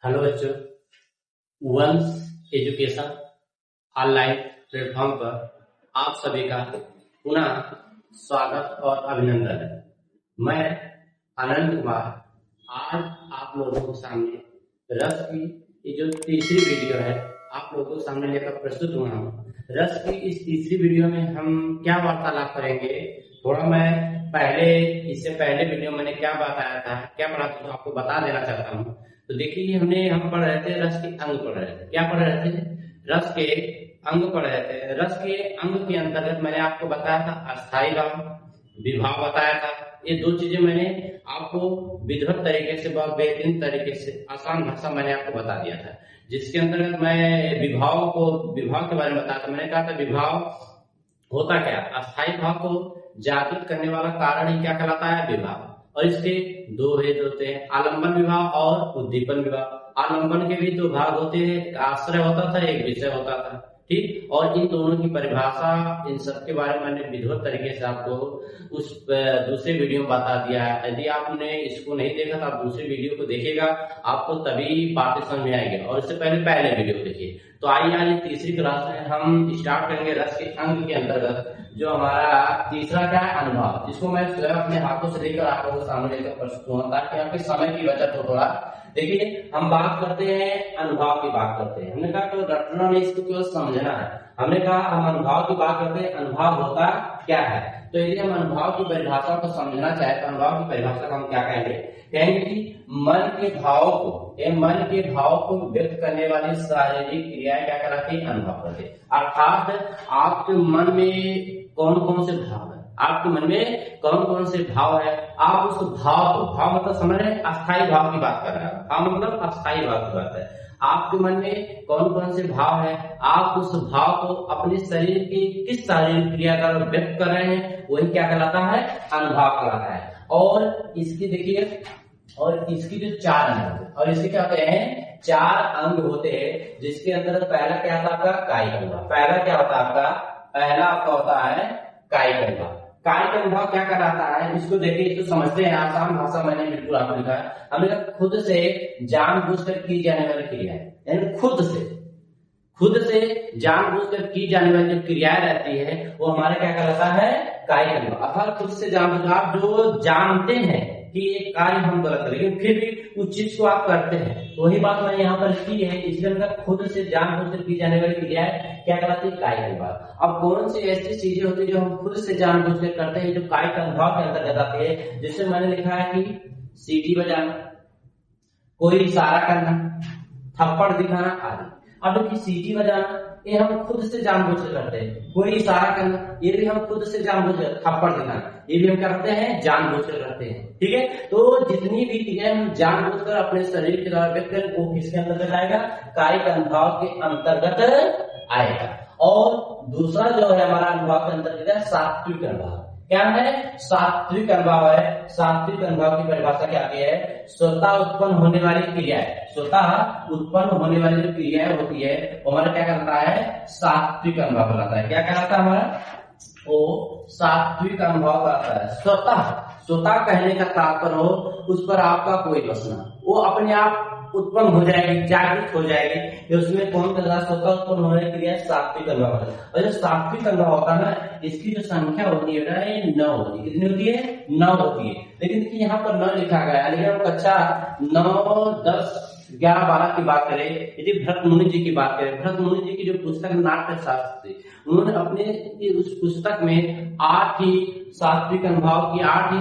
Hello बच्चों, वंश education online platform पर आप सभी का पुनः स्वागत और अभिनंदन है। मैं आनंद कुमार आज आप लोगों के सामने रस की ये जो तीसरी वीडियो है आप लोगों के सामने लेकर प्रस्तुत हुआ हूँ। रस की इस तीसरी वीडियो में हम क्या वार्तालाप करेंगे, थोड़ा मैं इससे पहले वीडियो मैंने क्या बताया था, क्या पढ़ा था, तो आपको बता देना चाहता हूँ। तो देखिए, हम पढ़ रहे थे रस के अंग पढ़ रहे थे। क्या पढ़ रहे थे? रस के अंग पढ़ रहे थे। रस के अंग के अंतर्गत मैंने आपको बताया था अस्थाई भाव, विभाव बताया था। ये दो चीजें मैंने आपको विधिवत तरीके से, बहुत बेहतरीन तरीके से, आसान भाषा मैंने आपको बता दिया था, जिसके अंतर्गत मैं विभाव के बारे में बताया था। मैंने कहा था विभाव होता क्या, अस्थाई भाव को जागृत करने वाला कारण ही क्या कहलाता है? विभाव। और इसके दो भेद होते हैं, आलंबन विभाव और उद्दीपन विभाव। आलंबन के भी दो भाग होते हैं, एक आश्रय होता था, एक विषय होता था, ठीक। और इन दोनों की परिभाषा, इन सब के बारे में मैंने विधिवत तरीके से आपको उस दूसरे वीडियो में बता दिया है। यदि आपने इसको नहीं देखा तो आप दूसरी वीडियो को देखिएगा, आपको तभी बातें समझ में आएगी। और इससे पहले वीडियो देखिए। तो आइए आज तीसरी क्लास में हम स्टार्ट करेंगे रस के अंग के अंतर्गत जो हमारा तीसरा क्या है, अनुभव, जिसको मैं स्वयं अपने हाथों से लेकर आप लोगों के सामने लेकर प्रस्तुत हूँ ताकि आपके समय की बचत हो थोड़ा। देखिए, हम बात करते हैं अनुभव की बात करते हैं। हमने कहा कि रटना नहीं, इसको केवल समझना है। हमने कहा हम अनुभव की बात करते हैं, अनुभव होता क्या है। तो यदि हम अनुभव की परिभाषा को समझना चाहे तो अनुभव की परिभाषा को हम क्या कहेंगे कि मन के भाव को व्यक्त करने वाली शारीरिक क्रियाएं क्या कहलाती है? अनुभव कहते हैं। अर्थात आपके मन में कौन कौन से भाव है, आपके मन में कौन कौन से भाव है, आप उस भाव मतलब समझ रहे हैं, अस्थाई भाव की बात कर रहे हैं। भाव मतलब अस्थाई भाव की बात है। आपके मन में कौन कौन से भाव है, आप उस भाव को अपने शरीर की किस शारीरिक क्रिया द्वारा व्यक्त कर रहे हैं, वही क्या कहलाता है? अनुभव कहलाता है। और इसकी देखिए, और इसकी जो चार अंग, और इसके क्या होते हैं? चार अंग होते हैं, जिसके अंदर पहला क्या था आपका? कायिक अनुभव। पहला आपका होता है कायिक अनुभव। कायिक अनुभव क्या कहलाता है, इसको देखिए, इसको समझते हैं। आसान भाषा मैंने बिल्कुल आपको लिखा है। हमने खुद से जानबूझकर की जाने वाली क्रिया है, यानी खुद से जानबूझकर की जाने वाली जो क्रियाएं रहती है वो हमारा क्या कहलाता है? कायिक अनुभव। अर्थात खुद से जानबूझकर आप जो जानते हैं कि ये कार्य हम गलत करें, लेकिन फिर भी उस चीज को आप करते हैं, वही बात मैंने यहाँ पर लिखी है। इसलिए मतलब खुद से जानबूझकर की जाने वाली क्रियाएं क्या कहलाती है? कायिक अनुभव। अब कौन सी ऐसी चीजें होती है जो हम खुद से जानबूझकर करते हैं, जो कायिक अनुभव के अंतर्गत आती है? जिससे मैंने लिखा है कि सीटी बजाना, कोई इशारा करना, थप्पड़ दिखाना आदि। अब देखिए, सीटी बजाना ये हम खुद से जानबूझकर करते हैं, कोई इशारा करना ये भी हम खुद से जानबूझकर, थप्पड़ दिखाना ये भी हम क्या करते हैं? जानबूझकर करते हैं, ठीक है। तो जितनी भी क्रिया हम जानबूझकर अपने शरीर के द्वारा व्यक्त करें वो किसके अंतर्गत आएगा? कायिक अनुभव के अंतर्गत आएगा। और दूसरा जो है हमारा अनुभव के अंतर्गत है सात्विक अनुभव। क्या है? सात्विक अनुभव है। सात्विक अनुभव की परिभाषा क्या आती है? स्वतः उत्पन्न होने वाली क्रिया है। स्वतः उत्पन्न होने वाली जो क्रियाएं होती है वो हमारा क्या कहलाता है? सात्विक अनुभव कहलाता है। क्या कहलाता है हमारा? वो सात्विक अनुभव कहता है। स्वतः कहने का तात्पर्य हो, उस पर आपका कोई बस ना, वो अपने आप उत्पन्न हो जाएगी, जागृत हो जाएगी। उसमें कौन कहता? स्वतः उत्पन्न होने की क्रिया सात्विक अनुभव है। और जो सात्विक अनुभव होता है ना, इसकी जो संख्या होती है ना, ये 9 होती है। कितनी होती है? 9 होती है। लेकिन देखिए यहाँ पर 9 लिखा गया है, लेकिन हम कक्षा 9, 10, 11, 12 की बात करें, यदि भरत मुनि जी की बात करें, भरत मुनि जी की जो पुस्तक नाट्य शास्त्र थी, उन्होंने अपने उस पुस्तक में 8 ही सात्विक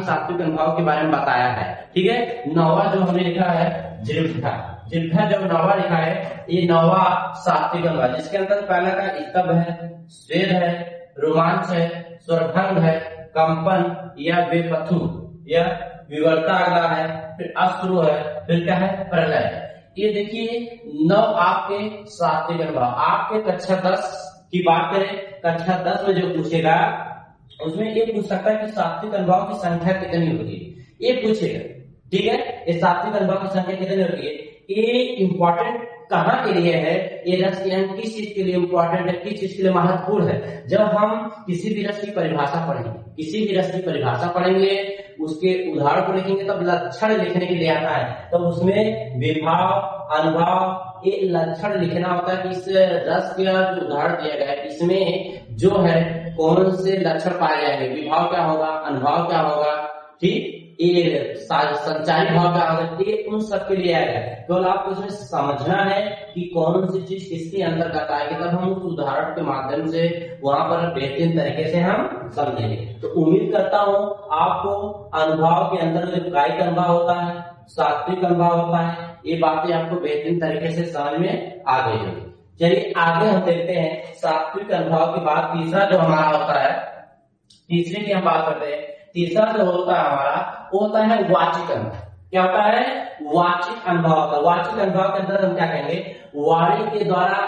सात्विक अनुभव के बारे में बताया है, ठीक है। 9वां जो हमने लिखा है जिह्वा जब 9वां लिखा है, ये 9वां सात्विक अनुभव, जिसके अंदर पहला का स्तब्ध है, स्वेद है, रोमांच है, स्वरभंग है, कंपन या बेपथु या विवर्ता अगला है, फिर अश्रु है, फिर क्या है? प्रलय है। ये देखिए 9 आपके सात्विक अनुभव। आपके कक्षा 10 की बात करें, कक्षा 10 में जो पूछेगा उसमें ये पूछ सकता है कि सात्विक अनुभव की संख्या कितनी होती है, ये पूछेगा, ठीक है। ये सात्विक अनुभव की संख्या कितनी होती है, ये इंपॉर्टेंट कहाँ के लिए है, ये रस की अंग किस चीज के लिए इंपॉर्टेंट है, किस चीज के लिए महत्वपूर्ण है। जब हम किसी भी रस की परिभाषा पढ़ेंगे, किसी भी रस की परिभाषा पढ़ेंगे, उसके उदाहरण को लिखेंगे, तब लक्षण लिखने के लिए आता है, तब उसमें विभाव, अनुभाव, ये लक्षण लिखना होता है कि इस रस का जो उदाहरण दिया गया है इसमें जो है कौन से लक्षण पाए जाएंगे, विभाव क्या होगा, अनुभाव क्या होगा, ठीक, ये संचारी भाव क्या होगा, ये उन सब के लिए आएगा। केवल आपको इसमें समझना है कि कौन सी चीज किसके अंतर्गत आएगी, तब हम उस उदाहरण के माध्यम से वहां पर बेहतरीन तरीके से हम समझेंगे। तो उम्मीद करता हूँ आपको अनुभाव के अंतर्गत कायिक अनुभव होता है, सात्विक अनुभव होता है, ये बातें आपको बेहतरीन तरीके से समझ में आ गई होगी। चलिए आगे हम देखते हैं सात्विक अनुभव के बाद तीसरा जो हमारा होता है, तीसरे की हम बात करते हैं। तीसरा जो होता है हमारा वो होता है वाचिक अनुभव। क्या होता है, वाचिक अनुभव। वाचिक अनुभव के अंदर हम क्या कहेंगे, वाणी के द्वारा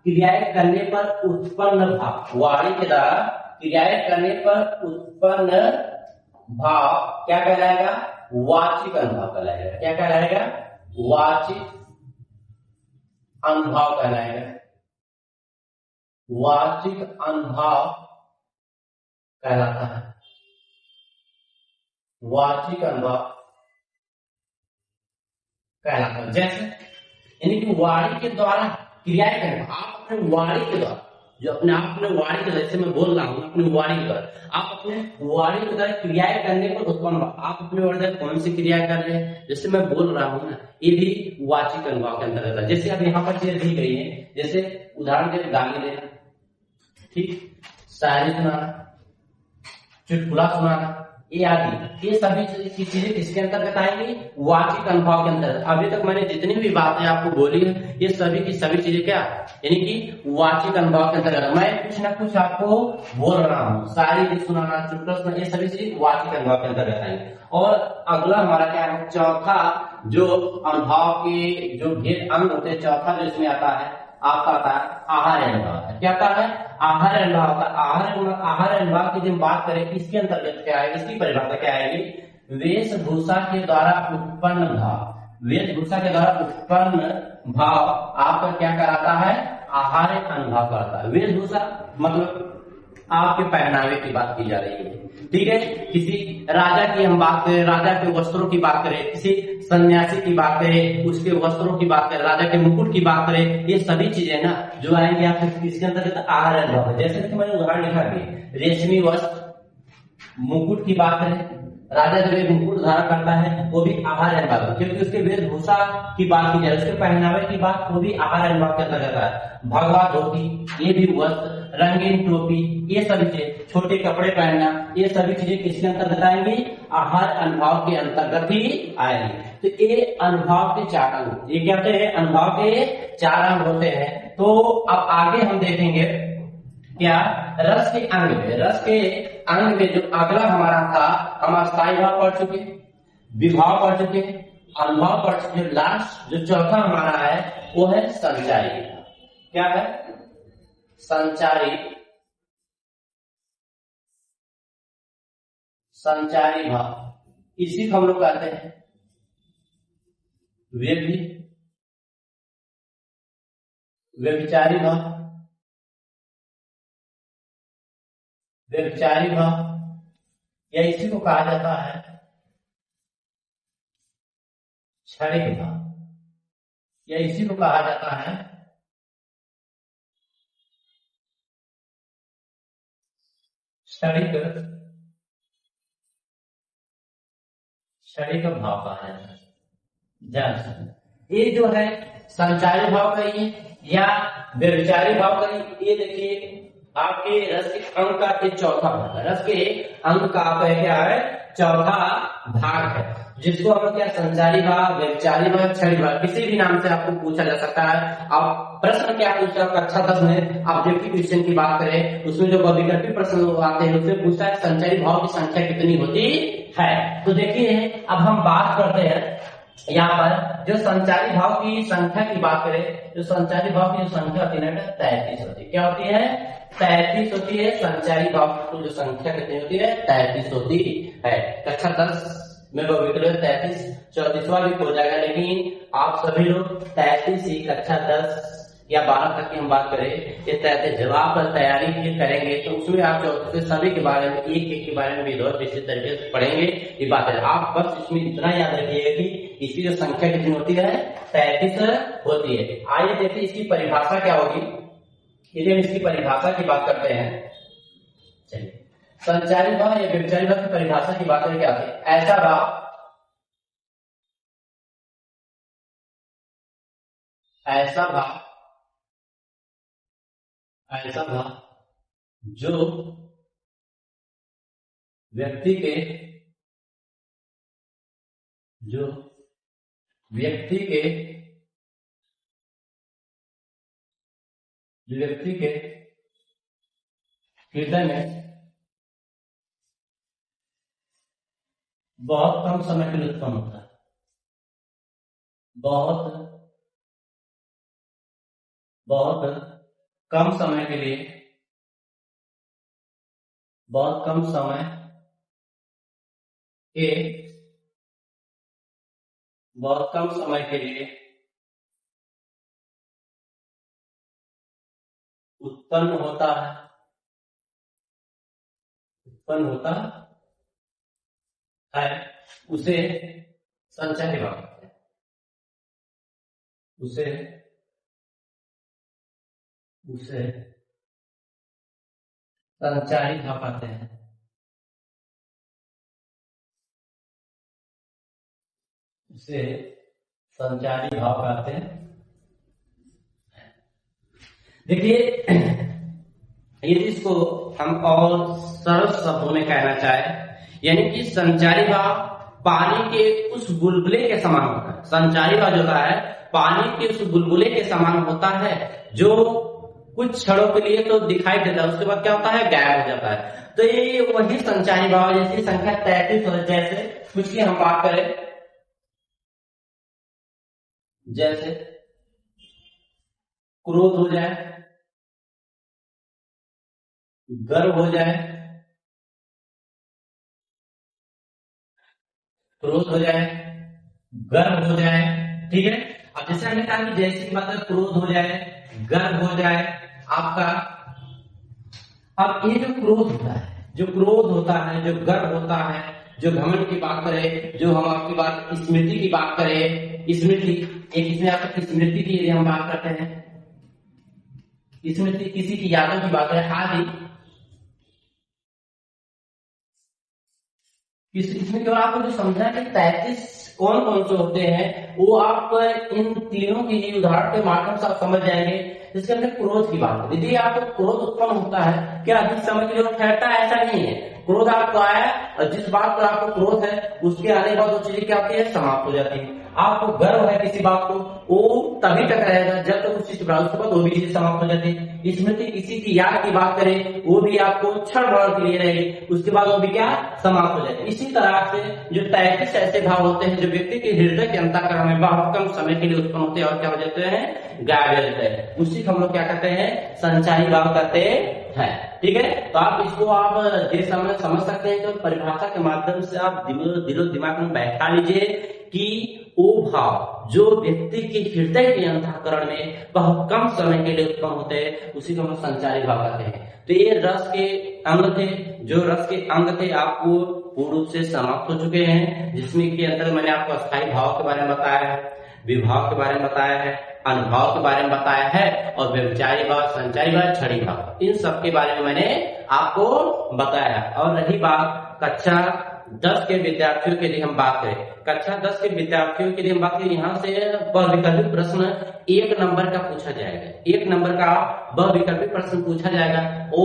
क्रियाएं करने पर उत्पन्न भाव, वाणी के द्वारा क्रियाएं करने पर उत्पन्न भाव क्या कहलाएगा, वाचिक अनुभव कहलाएगा। क्या कहलाएगा, वाचिक अनुभव कहलाएगा। वाचिक अनुभव कहलाता है, वाचिक अनुभव कहलाता है। जैसे यानी कि वाणी के द्वारा क्रियाएं करें, आप अपने वाणी के द्वारा, जो अपने आप अपने वाणी के द्वारा, जैसे मैं बोल रहा हूँ अपनी वाणी के द्वारा, आप अपने वाणी के द्वारा क्रियाएं करने पर उत्पन्न, आप अपने वाणी द्वारा कौन सी क्रिया कर रहे हैं, जैसे मैं बोल रहा हूँ ना, ये भी वाचिक अनुभव के अंदर रहता है। जैसे अब यहाँ पर चीजें दी गई है, जैसे उदाहरण के लिए गाली देना, ठीक, शायरी सुनाना, चुटकुला सुनाना, ये आदि, ये सभी चीजें किसके अंतर्गत आएंगी, वाचिक अनुभव के अंतर्गत। अभी तक मैंने जितनी भी बातें आपको बोली है, ये सभी की सभी चीजें क्या, यानी कि वाचिक अनुभव के अंतर्गत। मैं कुछ ना कुछ आपको बोल रहा हूँ, शायरी भी सुनाना, चुटकुला सुनाना, ये सभी चीजें वाचिक अनुभव के अंतर्गत आएंगी। और अगला हमारा क्या है, चौथा जो अनुभव के जो भेद अंग होते हैं, चौथा जो इसमें आता है, आपका आता है आहार अनुभव। क्या आता है, आहार अनुभव होता है। आहार अनुभव की जब बात करें, इसके अंतर्गत क्या है, इसकी परिभाषा क्या आएगी, वेशभूषा के द्वारा उत्पन्न भाव। वेशभूषा के द्वारा उत्पन्न भाव आपका क्या कराता है, आहार अनुभव कराता है। वेशभूषा मतलब आपके पहनावे की बात की जा रही है, ठीक है। किसी राजा की हम बात करें, राजा के वस्त्रों की बात करें, किसी सन्यासी की बात करें, उसके वस्त्रों की बात करें, राजा के मुकुट की बात करें, ये सभी चीजें ना जो आएंगे आपके किसके अंतर्गत, आहार अनुभव। जैसे कि मैंने उदाहरण लिखा है, रेशमी वस्त्र, मुकुट की बात करें, राजा जब एक मुकुट धारण करता है वो भी आहार अनुभव, क्योंकि उसके वेशभूषा की बात की जाए, उसके पहनावे की बात, वो भी आहार अनुभव के अंतर्गत है। भगवा धोती, ये भी वस्त्र, रंगीन टोपी, ये सभी चीजें, छोटे कपड़े पहनना, ये सभी चीजें किसके अंतर्गत आएंगी, आहार अनुभव के अंतर्गत ही आएंगी। तो ये अनुभव के चार अंग, ये क्या होते हैं, अनुभव के चार अंग होते हैं। तो अब आगे हम देखेंगे क्या, रस के अंग में, रस के अंग में जो अगला हमारा था, हम स्थायी भाव पढ़ चुके, विभाव पढ़ चुके, अनुभव पढ़ चुके। लास्ट जो चौथा हमारा है वो है संचारी। क्या है, संचारी, संचारी भाव, इसी को हम लोग कहते हैं व्यभिचारी भाव। व्यभिचारी भाव या इसी को कहा जाता है क्षणिक भाव, या इसी को कहा जाता है क्षणिक भाव कहा जाता है। ये जो है संचारी भाव करिए या व्यभिचारी भाव करिए, ये देखिए आपके रस के अंग का एक चौथा भाग है। रस के अंग का आपका क्या है, चौथा भाग है, जिसको हम क्या, संचारी भाव, व्यभिचारी भाव, क्षणिक भाव, किसी भी नाम से आपको पूछा जा सकता है। आप प्रश्न क्या पूछते हैं, कक्षा 10 में ऑब्जेक्टिव क्वेश्चन की बात करें, उसमें जो विकल्पित प्रश्न आते हैं उसमें पूछता है संचारी भाव की संख्या कितनी होती है। तो देखिए अब हम बात करते हैं यहाँ पर जो संचारी भाव की संख्या की बात करें, जो संचारी भाव की जो संख्या होती है 33 होती है। क्या होती है, 33 होती है। संचारी भाव की जो संख्या कितनी होती है, 33 होती है। कक्षा 10 में विकल्प 33 34वां भी हो जाएगा, लेकिन आप सभी लोग 33 ही कक्षा 10 या 12 तक की हम बात करें, ये 33 जब आप तैयारी करेंगे तो उसमें आप 34 सभी के बारे में एक एक के बारे में भी बहुत विशेष तरीके से पढ़ेंगे। ये बात है, आप बस इसमें इतना याद रखिएगा कि इसकी जो संख्या कितनी होती है 33 होती है। आइए देखिए इसकी परिभाषा क्या होगी। यदि हम इसकी परिभाषा की बात करते हैं, चलिए संचारी भाव या व्यभिचारी भाव की परिभाषा की बात करें क्या होती है। ऐसा भाव जो व्यक्ति के हृदय में बहुत कम समय के लिए उत्पन्न होता है, बहुत कम समय के लिए उत्पन्न होता है, उसे संचारी भाव कहते हैं। उसे संचारी भाव कहते हैं। उसे संचारी भाव कहते हैं। देखिए यदि इसको हम और सरल शब्दों में कहना चाहे, यानी कि संचारी भाव पानी के उस बुलबुले के समान होता है। संचारी भाव जो होता है पानी के उस बुलबुले के समान होता है, जो कुछ क्षणों के लिए तो दिखाई देता है, उसके बाद क्या होता है गायब हो जाता है। तो ये वही संचारी भाव जैसी संख्या 33 हो, जैसे कुछ की हम बात करें, जैसे क्रोध हो जाए, गर्व हो जाए, क्रोध हो जाए, गर्व हो जाए, ठीक है। अब जैसे हमने कहा कि जैसे मतलब क्रोध हो जाए, गर्व हो जाए आपका। अब ये जो क्रोध होता है, जो गर्व होता है, जो घमंड की बात करें, जो हम आपकी बात स्मृति की बात करें, स्मृति एक इसमें आपकी स्मृति की यदि हम बात करते हैं, स्मृति किसी की यादों की बात है आदि, इसमें केवल आपको जो समझना है कि 33 कौन कौन से होते हैं, वो आप इन तीनों की ही उदाहरण के माध्यम से आप समझ जाएंगे। जिसके हमने क्रोध की बात की, यदि आपको क्रोध उत्पन्न होता है, क्या अधिक समय के लिए ठहरता है, ऐसा नहीं है। क्रोध आपको आया और जिस बात पर आपको क्रोध है उसके आने के बाद वो चीजें क्या होती है, समाप्त हो जाती है। आपको गर्व है किसी बात को, वो तभी तक रहेगा जब तक उस चीज पर, उसके बाद वो भी चीज समाप्त हो जाती है। स्मृति किसी की याद की बात करें, वो भी आपको क्षण भर के लिए रहेगी, उसके बाद वो भी क्या समाप्त हो जाती है। इसी तरह से जो 33 ऐसे भाव होते हैं जो व्यक्ति के हृदय के अंतःकरण में बहुत कम समय के लिए उत्पन्न होते हैं और क्या हो जाते हैं, गायब हो जाते हैं, उसी को हम लोग क्या कहते हैं, संचारी भाव कहते हैं। ठीक है, तो आप इसको आप समझ सकते हैं। तो परिभाषा के माध्यम से आप दिलो दिमाग में बैठा लीजिए कि वो भाव जो व्यक्ति के हृदय के अंतःकरण में बहुत कम समय के लिए उत्पन्न होते हैं, उसी को हम संचारी भाव कहते हैं। तो ये रस के अंग थे, जो रस के अंग थे आपको पूर्ण रूप से समाप्त हो चुके हैं, जिसमें के अंदर मैंने आपको अस्थायी भाव के बारे में बताया है, विभाव के बारे में बताया है, अनुभाव के बारे में बताया है, और व्यभिचारी भाव, संचारी भाव, छड़ी भाव, इन सब के बारे में मैंने आपको बताया। और रही बात कक्षा 10 के विद्यार्थियों के लिए हम बात करें, कक्षा 10 के विद्यार्थियों के लिए हम बात करें, यहाँ से बहुविकल्पी प्रश्न 1 नंबर का पूछा जाएगा। 1 नंबर का बहुविकल्पी प्रश्न पूछा जाएगा। वो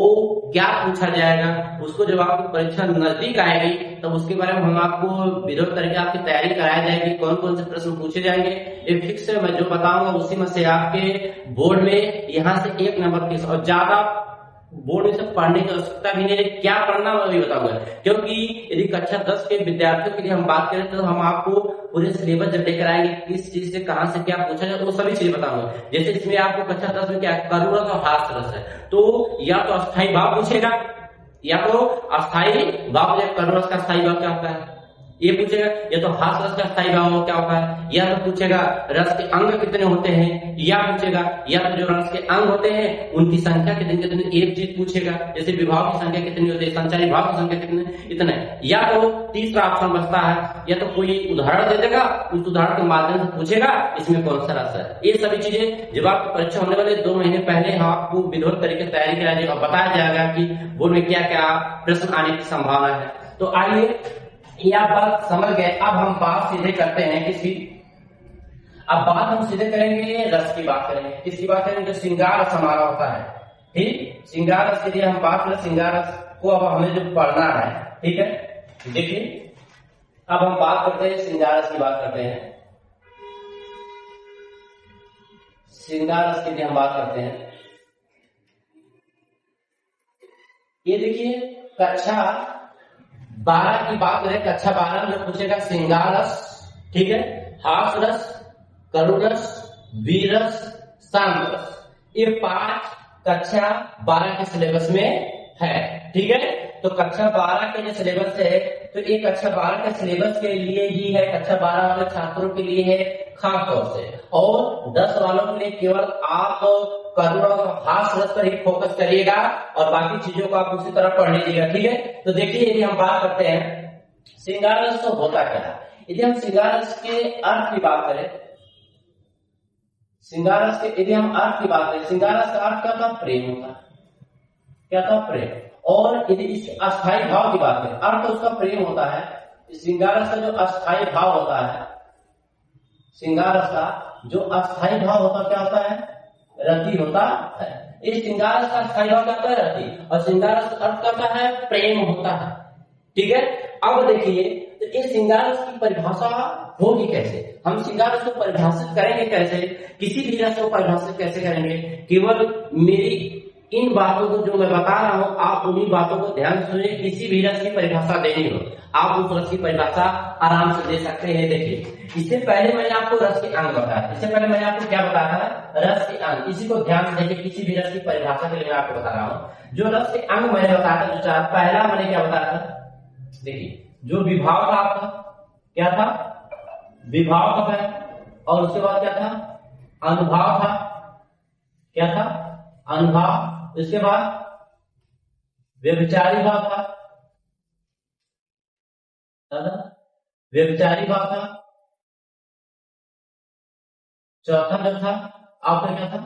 क्या पूछा जाएगा, उसको जब आपकी परीक्षा नजदीक आएगी तब तो उसके बारे में हम आपको विरोध करके आपकी तैयारी कराई जाएगी, कौन कौन से प्रश्न पूछे जाएंगे। ये फिक्स है, मैं जो बताऊंगा उसी में से आपके बोर्ड में यहाँ से 1 नंबर की, और ज्यादा बोर्ड में से पढ़ने की आवश्यकता भी नहीं है। क्या पढ़ना मैं भी बताऊंगा, क्योंकि यदि कक्षा 10 के विद्यार्थियों के लिए हम बात करें तो हम आपको पूरे सिलेबस जब लेकर आएंगे, किस चीज से कहां से क्या पूछा जाए, वो सभी चीजें बताऊंगा। जैसे इसमें आपको कक्षा 10 में क्या करुणा और हास्य रस है, तो या तो अस्थायी भाव पूछेगा, या तो अस्थायी भाव, करुणा का अस्थायी भाव क्या होता है, ये पूछेगा या तो हास रस का स्थायी भाव क्या होता है, या तो पूछेगा रस के अंग कितने होते हैं, या पूछेगा या तो जो रस के अंग होते हैं उनकी संख्या कितनी कितनी, एक चीज पूछेगा जैसे विभाव की संख्या कितनी होती है, संचारी भाव की संख्या कितनी इतने, या तो तीसरा ऑप्शन बचता है या तो कोई उदाहरण दे देगा, उस उदाहरण के माध्यम से पूछेगा इसमें कौन सा रस है। ये सभी चीजें जब आपकी परीक्षा होने वाले 2 महीने पहले आपको विधिवत तरीके से तैयारी कराई जाएगा, बताया जाएगा कि बोर्ड में क्या क्या प्रश्न आने की संभावना है। तो आइए ये आप बात समझ गए, अब हम बात सीधे करते हैं किसी, अब बात हम सीधे करेंगे रस की बात करेंगे, किसकी बात करेंगे, जो श्रृंगार रस हमारा होता है। ठीक, श्रृंगार रस के लिए हम बात करें, श्रृंगार रस को अब हमें जो पढ़ना है, ठीक है। देखिए अब हम बात करते हैं श्रृंगार रस की बात करते हैं, श्रृंगार रस के लिए हम बात करते हैं। ये देखिए कक्षा 12 की बात करें, कक्षा 12 में पूछेगा श्रृंगार रस, ठीक है, हास रस, करुण रस, वीर रस, शांत रस, ये 5 कक्षा 12 के सिलेबस में है, ठीक है। तो कक्षा 12 के जो सिलेबस है, तो ये कक्षा 12 के सिलेबस के लिए ही है, कक्षा 12 वाले छात्रों के लिए है खास तौर से, और 10 वालों के लिए केवल आप करुण और हास रस पर ही फोकस करिएगा और बाकी चीजों को आप उसी तरह पढ़ लीजिएगा, ठीक है। तो देखिए यदि हम बात करते हैं श्रृंगार रस तो होता क्या है, यदि हम श्रृंगार रस के अर्थ की बात करें, श्रृंगार रस के यदि हम अर्थ की बात करें, श्रृंगार रस का अर्थ क्या था, प्रेम होता है, क्या था, प्रेम। और यदि इस अस्थायी भाव की बात करें, अर्थ उसका प्रेम होता है, श्रृंगार रस का जो अस्थायी भाव होता है, श्रृंगार रस का जो अस्थायी भाव होता क्या होता है, रति होता है। इस श्रृंगार रस का अस्थायी भाव क्या होता है, रति, और श्रृंगार रस का अर्थ क्या होता है, प्रेम होता है, ठीक है। अब देखिए तो इस श्रृंगार रस की परिभाषा होगी कैसे, हम श्रृंगार रस को परिभाषित करेंगे कैसे, किसी भी रस को परिभाषित कैसे करेंगे, केवल मेरी इन बातों को जो मैं बता रहा हूं आप उन्हीं बातों को ध्यान से सुनिए, किसी भी रस की परिभाषा देनी हो आप उस रस की परिभाषा आराम से दे सकते हैं। देखिए इससे पहले मैंने आपको रस के अंग बताया, इससे पहले मैंने आपको क्या बताया था, रस के अंग, इसी को ध्यान से देखिए, किसी भी रस की परिभाषा के लिए मैं आपको बता रहा हूँ। जो रस के अंग मैंने बताया था, जो चार पहला मैंने क्या बताया था, देखिए जो विभाव था आपका क्या था, विभाव का है, और उसके बाद क्या था, अनुभाव था, क्या था, अनुभाव, इसके बाद व्यभिचारी भाव था, व्यभिचारी भाव था, चौथा जो था आपका क्या था,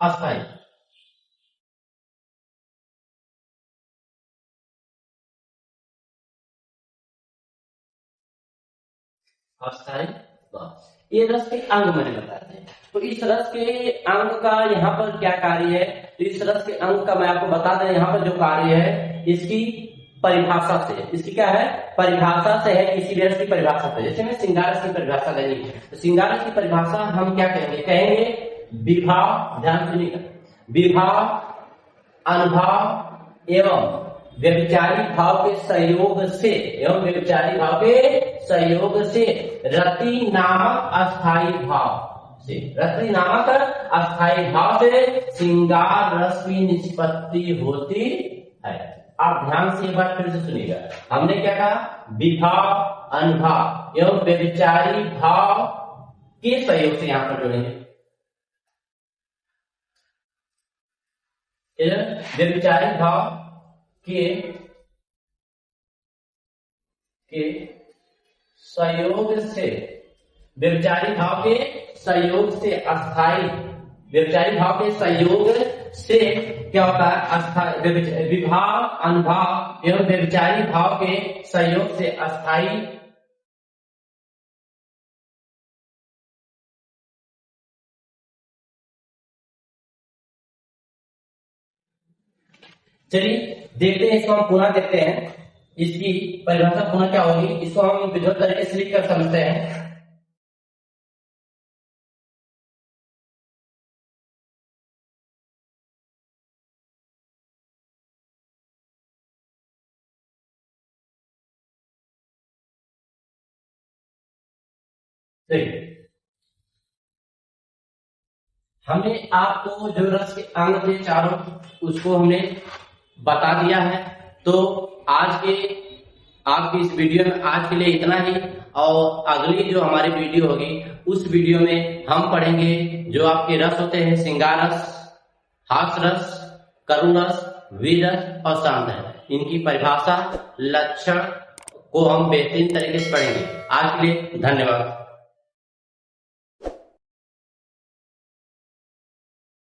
अस्थायी, अस्थायी भाव। ये रस के अंग मैंने बताए थे, तो इस रस के अंग का यहाँ पर क्या कार्य है, तो इस रस के अंग का मैं आपको बता दें, यहाँ पर जो कार्य है इसकी परिभाषा से, इसकी क्या है, परिभाषा से है, किसी भी रस की परिभाषा से। जैसे मैं श्रृंगार रस की परिभाषा देनी है, तो श्रृंगार रस की परिभाषा हम क्या कहेंगे, कहेंगे विभाव, ध्यान सुनिएगा, विभाव, अनुभाव एवं व्यभिचारी भाव के सहयोग से, एवं व्यभिचारी भाव के सहयोग से रति नामक अस्थायी भाव से, रति नामक अस्थायी भाव से श्रृंगार रस की निष्पत्ति होती है। आप ध्यान से एक बार फिर से सुनिएगा, हमने क्या कहा, विभाव, अनुभाव एवं व्यभिचारी भाव के सहयोग से यहां पर जोड़ेंगे, व्यभिचारी भाव के सहयोग से, व्यभिचारी भाव के सहयोग से अस्थायी, व्यभिचारी भाव के सहयोग से क्या होता है, अस्थायी, विभाव, अनुभाव एवं व्यभिचारी भाव के सहयोग से अस्थायी, चलिए देखते हैं, इसको हम पुनः देखते हैं, इसकी परिभाषा पुनः क्या होगी, इसको हम विधिवत तरीके से लिखकर समझते हैं। हमने आपको जो रस के अंग थे चारों, उसको हमने बता दिया है। तो आपकी इस वीडियो में आज के लिए इतना ही, और अगली जो हमारी वीडियो होगी उस वीडियो में हम पढ़ेंगे जो आपके रस होते हैं, श्रृंगार रस, हास रस, करुण रस, वीर रस और शांत रस। इनकी परिभाषा, लक्षण को हम बेहतरीन तरीके से पढ़ेंगे। आज के लिए धन्यवाद।